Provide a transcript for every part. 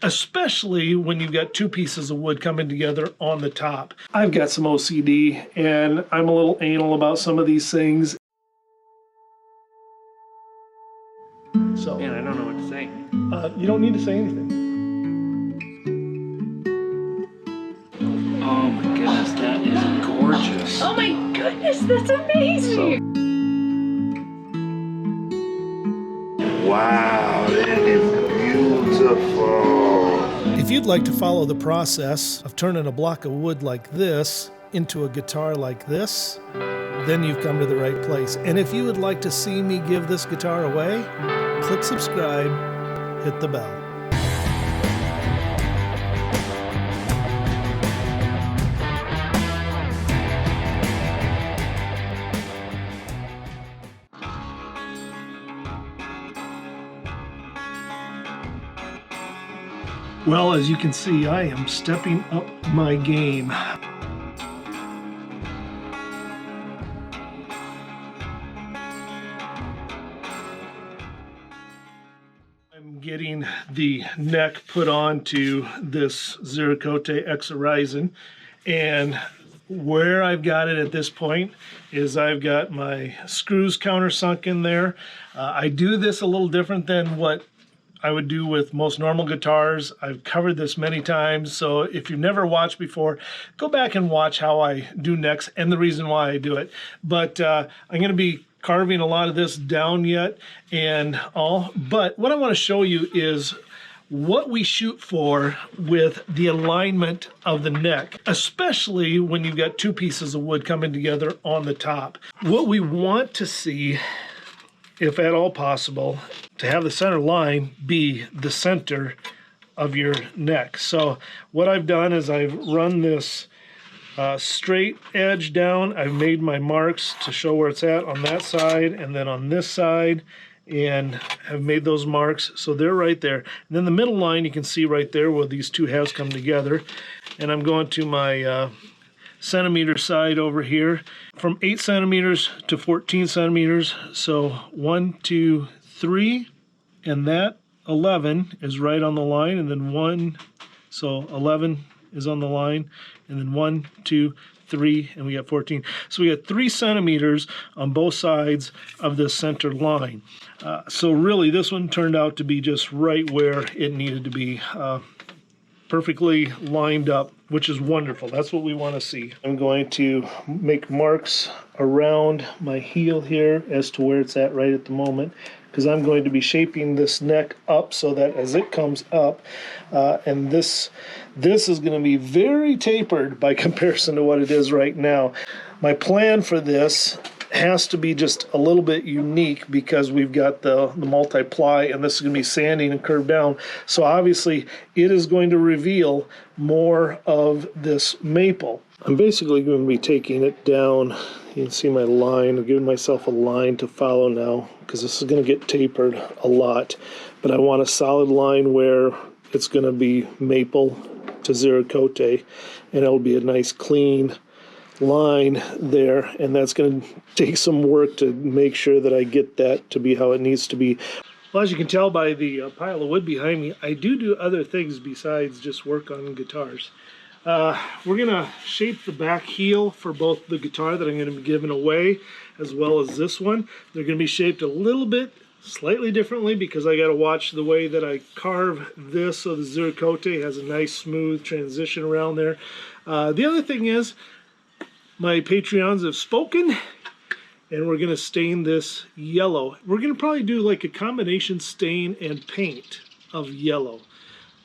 especially when you've got two pieces of wood coming together on the top. I've got some OCD and I'm a little anal about some of these things. So, man, I don't know what to say. You don't need to say anything. Oh my goodness, that is gorgeous. Oh my goodness, that's amazing. Wow, that is beautiful. If you'd like to follow the process of turning a block of wood like this into a guitar like this, then you've come to the right place. And if you would like to see me give this guitar away, click subscribe, hit the bell. Well, as you can see, I am stepping up my game. I'm getting the neck put onto this Zerakote X Horizon, and where I've got it at this point is I've got my screws countersunk in there. I do this a little different than what I would do with most normal guitars. I've covered this many times, so if you've never watched before, go back and watch how I do necks and the reason why I do it. But I'm going to be carving a lot of this down yet and all. But what I want to show you is what we shoot for with the alignment of the neck, especially when you've got two pieces of wood coming together on the top. What we want to see, if at all possible, to have the center line be the center of your neck. So what I've done is I've run this straight edge down. I've made my marks to show where it's at on that side and then on this side, and have made those marks so they're right there. And then the middle line you can see right there where these two halves come together. And I'm going to my centimeter side over here from 8 centimeters to 14 centimeters. So 1, 2, 3, and that 11 is right on the line, and then 1, so 11 is on the line, and then 1, 2, 3, and we got 14. So we got 3 centimeters on both sides of the center line. So really this one turned out to be just right where it needed to be. Perfectly lined up, which is wonderful. That's what we want to see. I'm going to make marks around my heel here as to where it's at right at the moment, because I'm going to be shaping this neck up so that as it comes up, and this is going to be very tapered by comparison to what it is right now. My plan for this has to be just a little bit unique because we've got the multi-ply, and this is going to be sanding and curved down. So obviously it is going to reveal more of this maple. I'm basically going to be taking it down. You can see my line. I'm giving myself a line to follow now because this is going to get tapered a lot. But I want a solid line where it's going to be maple to Zerakote, and it'll be a nice clean line there, and that's going to take some work to make sure that I get that to be how it needs to be. Well, as you can tell by the pile of wood behind me, I do other things besides just work on guitars. We're going to shape the back heel for both the guitar that I'm going to be giving away as well as this one. They're going to be shaped a little bit slightly differently because I got to watch the way that I carve this so the Zerakote has a nice smooth transition around there. The other thing is, my Patreons have spoken, and we're going to stain this yellow. We're going to probably do like a combination stain and paint of yellow.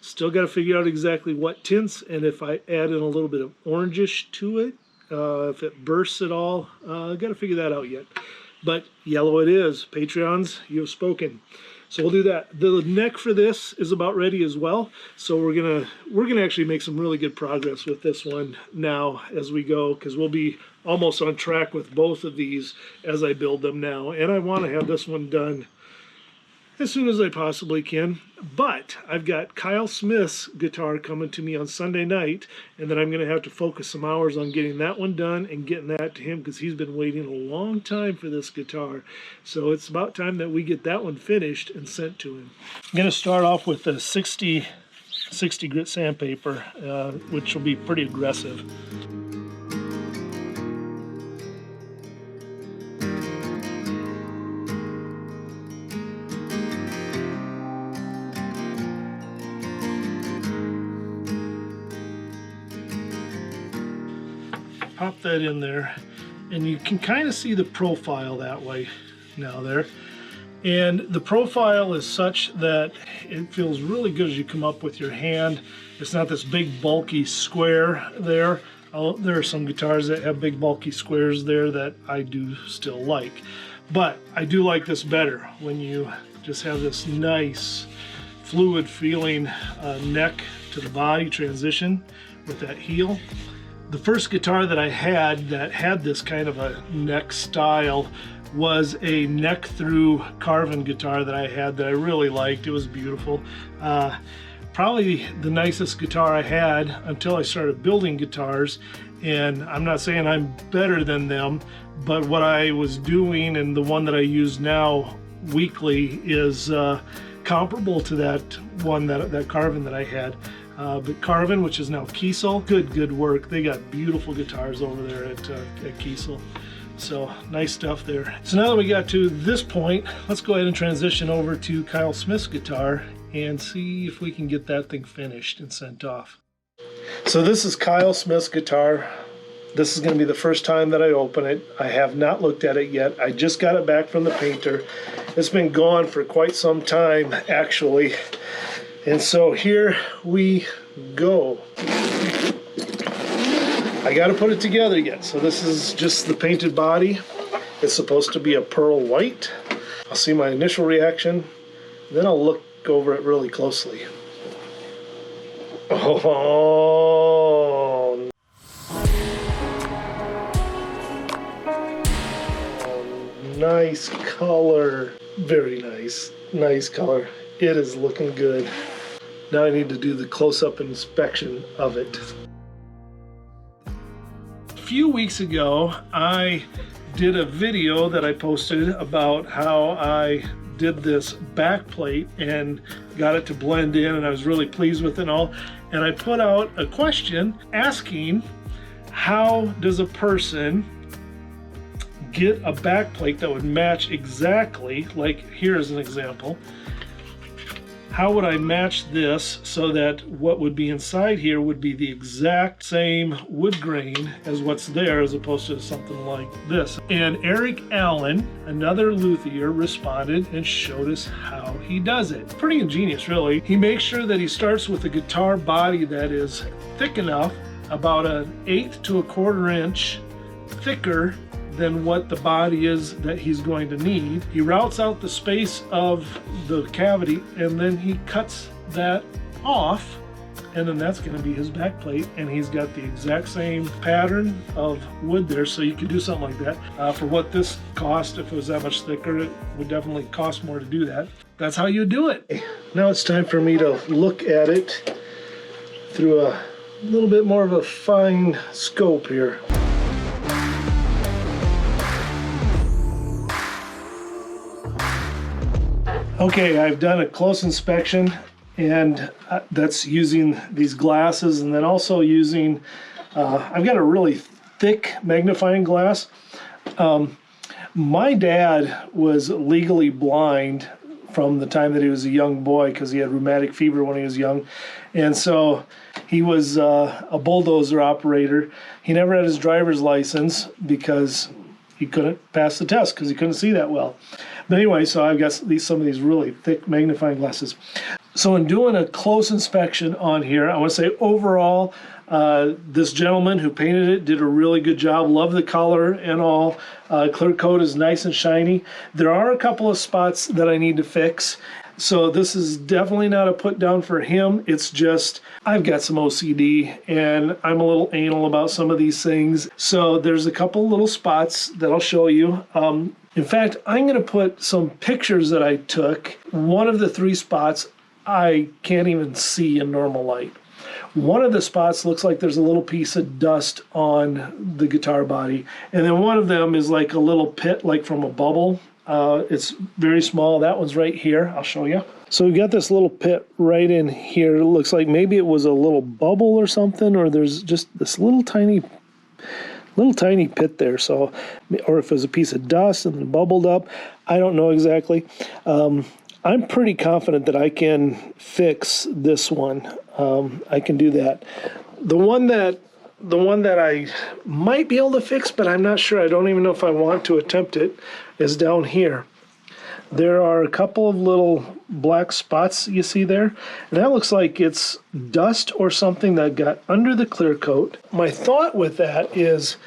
Still got to figure out exactly what tints, and if I add in a little bit of orangish to it, if it bursts at all, got to figure that out yet. But yellow it is. Patreons, you have spoken. So we'll do that. The neck for this is about ready as well. So we're gonna actually make some really good progress with this one now as we go, because we'll be almost on track with both of these as I build them now. And I want to have this one done as soon as I possibly can. But I've got Kyle Smith's guitar coming to me on Sunday night, and then I'm going to have to focus some hours on getting that one done and getting that to him because he's been waiting a long time for this guitar. So it's about time that we get that one finished and sent to him. I'm going to start off with the 60 60 grit sandpaper, which will be pretty aggressive. Pop that in there, and you can kind of see the profile that way now there. And the profile is such that it feels really good as you come up with your hand. It's not this big bulky square there. There are some guitars that have big bulky squares there that I do still like. But I do like this better when you just have this nice fluid feeling neck to the body transition with that heel. The first guitar that I had that had this kind of a neck style was a neck through carving guitar that I had that I really liked. It was beautiful. Probably the nicest guitar I had until I started building guitars. And I'm not saying I'm better than them, but what I was doing and the one that I use now weekly is comparable to that one, that carving that I had. But Carvin, which is now Kiesel, good work. They got beautiful guitars over there at Kiesel. So nice stuff there. So now that we got to this point, let's go ahead and transition over to Kyle Smith's guitar and see if we can get that thing finished and sent off. So this is Kyle Smith's guitar. This is going to be the first time that I open it. I have not looked at it yet. I just got it back from the painter. It's been gone for quite some time, actually. And so here we go. I got to put it together yet. So this is just the painted body. It's supposed to be a pearl white. I'll see my initial reaction, then I'll look over it really closely. Oh, nice color. Very nice. Nice color. It is looking good. Now I need to do the close-up inspection of it. A few weeks ago, I did a video that I posted about how I did this back plate and got it to blend in, and I was really pleased with it and all. And I put out a question asking, how does a person get a back plate that would match exactly, like here's an example. How would I match this so that what would be inside here would be the exact same wood grain as what's there, as opposed to something like this? And Eric Allen, another luthier, responded and showed us how he does it. Pretty ingenious, really. He makes sure that he starts with a guitar body that is thick enough, about 1/8 to 1/4 inch thicker than what the body is that he's going to need. He routes out the space of the cavity, and then he cuts that off, and then that's going to be his back plate, and he's got the exact same pattern of wood there. So you could do something like that. For what this cost, if it was that much thicker, it would definitely cost more to do that. That's how you do it. Now it's time for me to look at it through a little bit more of a fine scope here. Okay, I've done a close inspection, and that's using these glasses, and then also using, I've got a really thick magnifying glass. My dad was legally blind from the time that he was a young boy because he had rheumatic fever when he was young. And so he was a bulldozer operator. He never had his driver's license because he couldn't pass the test because he couldn't see that well. But anyway, so I've got some of these really thick magnifying glasses. So in doing a close inspection on here, I want to say overall, this gentleman who painted it did a really good job. Love the color and all. Clear coat is nice and shiny. There are a couple of spots that I need to fix. So this is definitely not a put down for him. It's just, I've got some OCD and I'm a little anal about some of these things. So there's a couple little spots that I'll show you. In fact, I'm going to put some pictures that I took. One of the 3 spots I can't even see in normal light. One of the spots looks like there's a little piece of dust on the guitar body. And then one of them is like a little pit, like from a bubble. It's very small. That one's right here. I'll show you. So we got this little pit right in here. It looks like maybe it was a little bubble or something, or there's just this little tiny pit there. So, or if it was a piece of dust and then bubbled up, I don't know exactly. I'm pretty confident that I can fix this one. I can do that. The one that I might be able to fix, but I'm not sure. I don't even know if I want to attempt it, is down here. There are a couple of little black spots you see there, and that looks like it's dust or something that got under the clear coat. My thought with that is,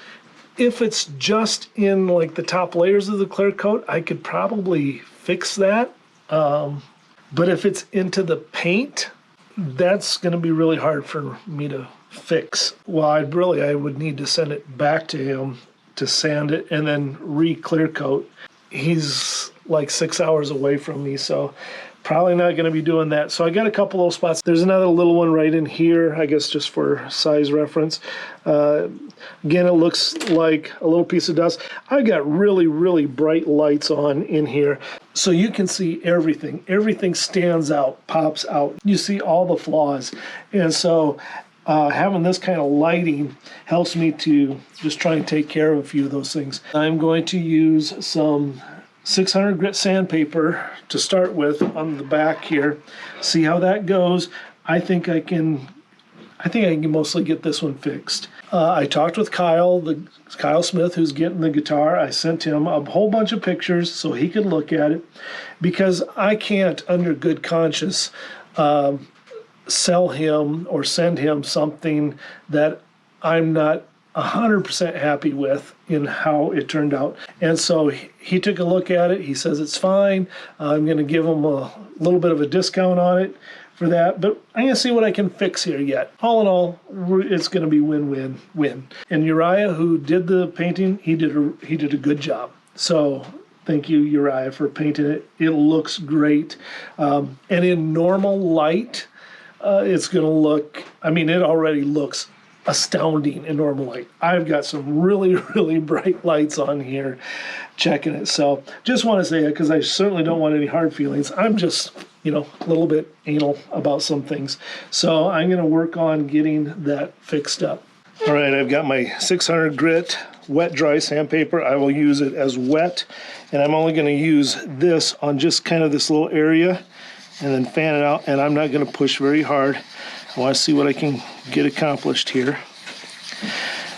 if it's just in like the top layers of the clear coat, I could probably fix that. But if it's into the paint, that's going to be really hard for me to fix. Well, I would need to send it back to him to sand it and then re-clear coat. He's like 6 hours away from me, so probably not going to be doing that. So I got a couple little spots. There's another little one right in here, I guess just for size reference. Again, it looks like a little piece of dust. I got really, really bright lights on in here, so you can see everything. Everything stands out, pops out. You see all the flaws. And so having this kind of lighting helps me to just try and take care of a few of those things. I'm going to use some 600 grit sandpaper to start with on the back here. See how that goes. I think I can mostly get this one fixed. I talked with Kyle Smith, who's getting the guitar. I sent him a whole bunch of pictures so he could look at it, because I can't, under good conscience, sell him or send him something that I'm not 100% happy with in how it turned out. And so he took a look at it. He says it's fine. I'm going to give him a little bit of a discount on it for that, but I'm going to see what I can fix here yet. All in all, it's going to be win-win-win. And Uriah, who did the painting, he did a good job. So thank you, Uriah, for painting it. It looks great. And in normal light, it's going to look, it already looks astounding in normal light. I've got some really, really bright lights on here checking it. So just want to say it because I certainly don't want any hard feelings. I'm just, a little bit anal about some things. So I'm going to work on getting that fixed up. All right, I've got my 600 grit wet dry sandpaper. I will use it as wet, and I'm only going to use this on just kind of this little area and then fan it out, and I'm not going to push very hard. I want to see what I can get accomplished here.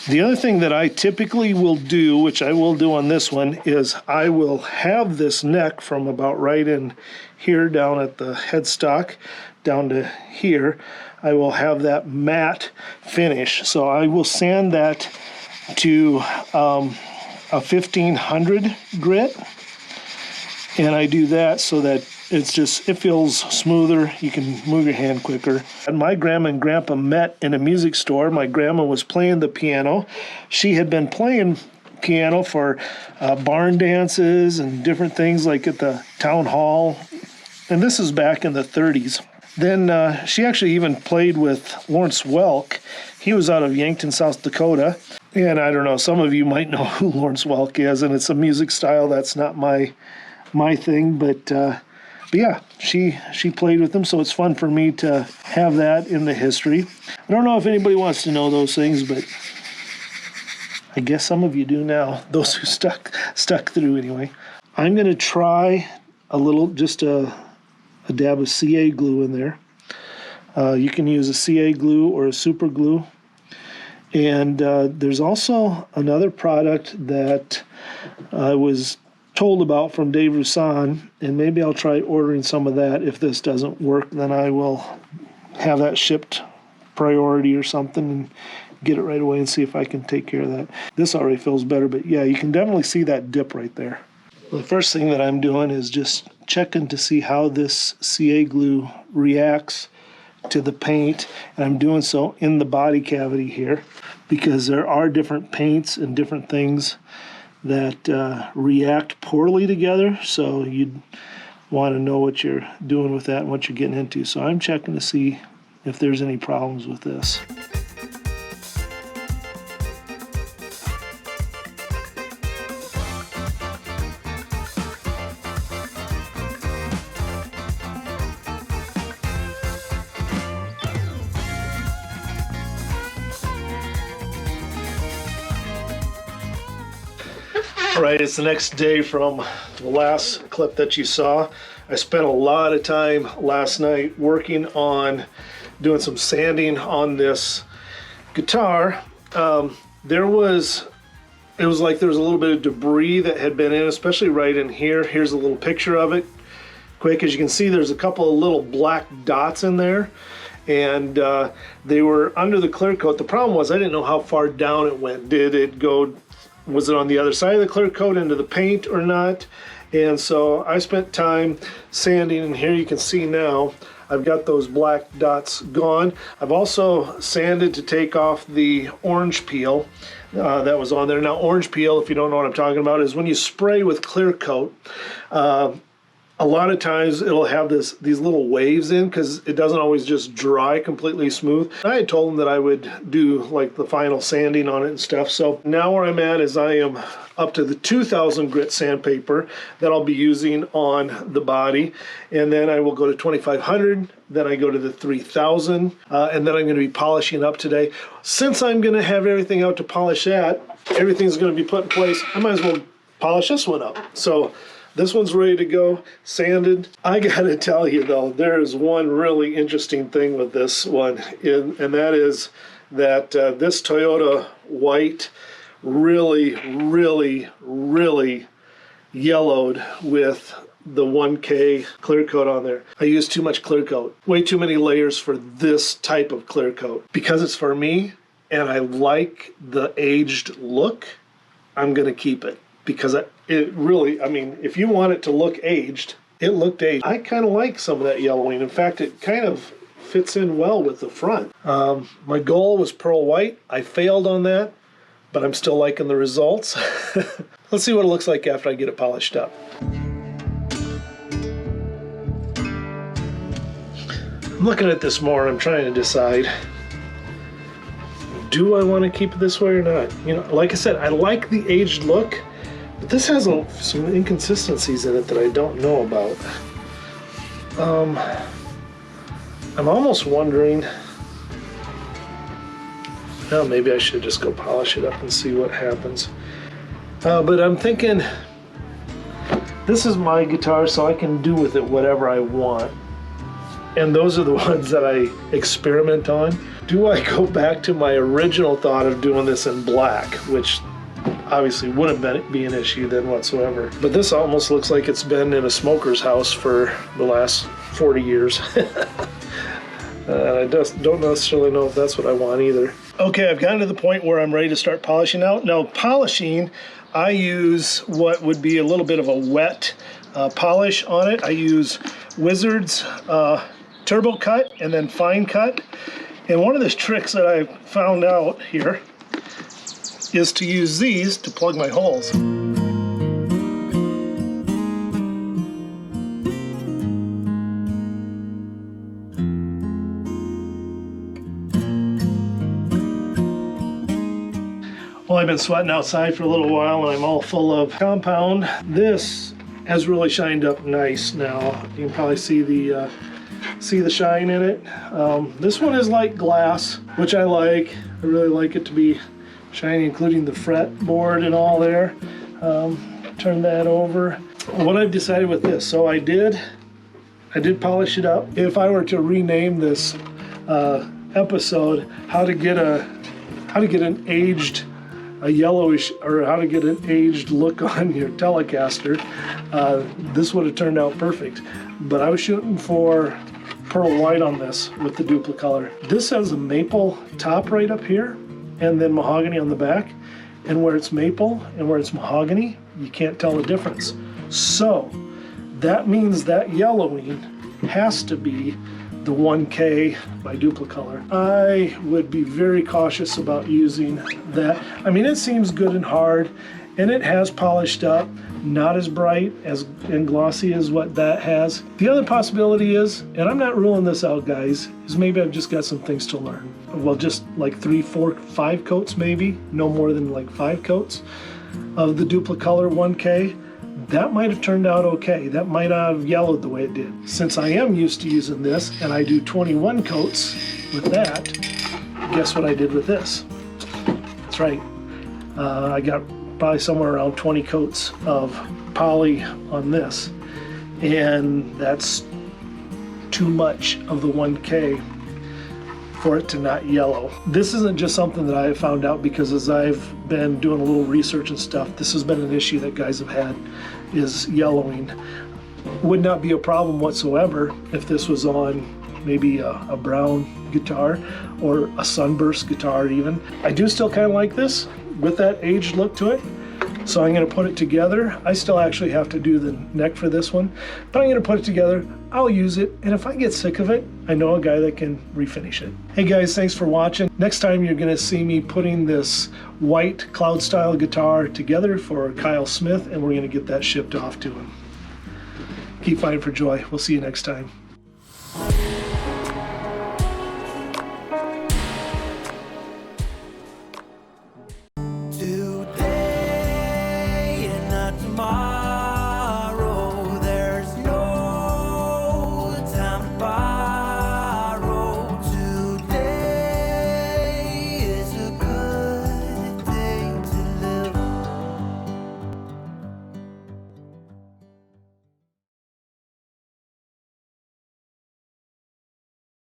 The other thing that I typically will do, which I will do on this one, is I will have this neck from about right in here down at the headstock down to here. I will have that matte finish. So I will sand that to a 1500 grit, and I do that so that it feels smoother. You can move your hand quicker. And my grandma and grandpa met in a music store. My grandma was playing the piano. She had been playing piano for barn dances and different things like at the town hall. And this is back in the 30s. Then she actually even played with Lawrence Welk. He was out of Yankton, South Dakota. And I don't know, some of you might know who Lawrence Welk is, and it's a music style that's not my thing, but yeah, she played with them, so it's fun for me to have that in the history. I don't know if anybody wants to know those things, but I guess some of you do now, those who stuck through anyway. I'm going to try just a dab of CA glue in there. You can use a CA glue or a super glue. And there's also another product that I was told about from Dave Roussan, and maybe I'll try ordering some of that. If this doesn't work, then I will have that shipped priority or something and get it right away and see if I can take care of that. This already feels better, but yeah, you can definitely see that dip right there. The first thing that I'm doing is just checking to see how this CA glue reacts to the paint, and I'm doing so in the body cavity here because there are different paints and different things that react poorly together, so you'd want to know what you're doing with that and what you're getting into. So I'm checking to see if there's any problems with this. All right, it's the next day from the last clip that you saw. I spent a lot of time last night working on doing some sanding on this guitar. It was like there was a little bit of debris that had been in, especially right in here. Here's a little picture of it. Quick, as you can see, there's a couple of little black dots in there, and they were under the clear coat. The problem was I didn't know how far down it went. Did it go, was it on the other side of the clear coat into the paint or not? And so I spent time sanding, and here you can see now I've got those black dots gone. I've also sanded to take off the orange peel that was on there. Now, orange peel, if you don't know what I'm talking about, is when you spray with clear coat, a lot of times it'll have these little waves in because it doesn't always just dry completely smooth. I had told them that I would do like the final sanding on it and stuff. So now where I'm at is I am up to the 2000 grit sandpaper that I'll be using on the body. And then I will go to 2500, then I go to the 3000, and then I'm going to be polishing up today. Since I'm going to have everything out to polish at, everything's going to be put in place, I might as well polish this one up. So this one's ready to go, sanded. I gotta tell you though, there is one really interesting thing with this one, and that is that this Toyota white really yellowed with the 1K clear coat on there. I used too much clear coat, way too many layers for this type of clear coat. Because it's for me and I like the aged look, I'm gonna keep it. Because it really, I mean, if you want it to look aged, it looked aged. I kind of like some of that yellowing. In fact, it kind of fits in well with the front. My goal was pearl white. I failed on that, but I'm still liking the results. Let's see what it looks like after I get it polished up. I'm looking at this more and I'm trying to decide, do I want to keep it this way or not? You know, like I said, I like the aged look, but this has some inconsistencies in it that I don't know about. I'm almost wondering, well, maybe I should just go polish it up and see what happens. But I'm thinking, this is my guitar, so I can do with it whatever I want. And those are the ones that I experiment on. Do I go back to my original thought of doing this in black, which obviously wouldn't be an issue then whatsoever. But this almost looks like it's been in a smoker's house for the last 40 years. I just don't necessarily know if that's what I want either. Okay, I've gotten to the point where I'm ready to start polishing out. Now, polishing, I use what would be a little bit of a wet polish on it. I use Wizard's Turbo Cut and then Fine Cut. And one of the tricks that I found out here is to use these to plug my holes. Well, I've been sweating outside for a little while and I'm all full of compound. This has really shined up nice now. You can probably see the shine in it. This one is like glass, which I like. I really like it to be shiny, including the fretboard and all there. Turn that over. What I've decided with this, so I did polish it up. If I were to rename this episode, how to get an aged, a yellowish, or how to get an aged look on your Telecaster, this would have turned out perfect. But I was shooting for pearl white on this with the Dupli-Color. This has a maple top right up here, and then mahogany on the back. And where it's maple and where it's mahogany, you can't tell the difference. So that means that yellowing has to be the 1K by Dupli-Color. I would be very cautious about using that. I mean, it seems good and hard, and it has polished up, not as bright as and glossy as what that has. The other possibility is, and I'm not ruling this out, guys, is maybe I've just got some things to learn. Well, just like 3, 4, 5 coats maybe, no more than like 5 coats of the Dupli-Color 1K. That might have turned out okay. That might not have yellowed the way it did. Since I am used to using this and I do 21 coats with that, guess what I did with this? That's right. I got probably somewhere around 20 coats of poly on this, and that's too much of the 1K for it to not yellow. This isn't just something that I have found out because as I've been doing a little research and stuff, this has been an issue that guys have had, is yellowing. Would not be a problem whatsoever if this was on maybe a brown guitar or a sunburst guitar even. I do still kind of like this with that aged look to it. So I'm going to put it together. I still actually have to do the neck for this one, but I'm going to put it together. I'll use it, and if I get sick of it, I know a guy that can refinish it. Hey guys, thanks for watching. Next time you're going to see me putting this white cloud style guitar together for Kyle Smith, and we're going to get that shipped off to him. Keep fighting for joy. We'll see you next time. Today and not tomorrow.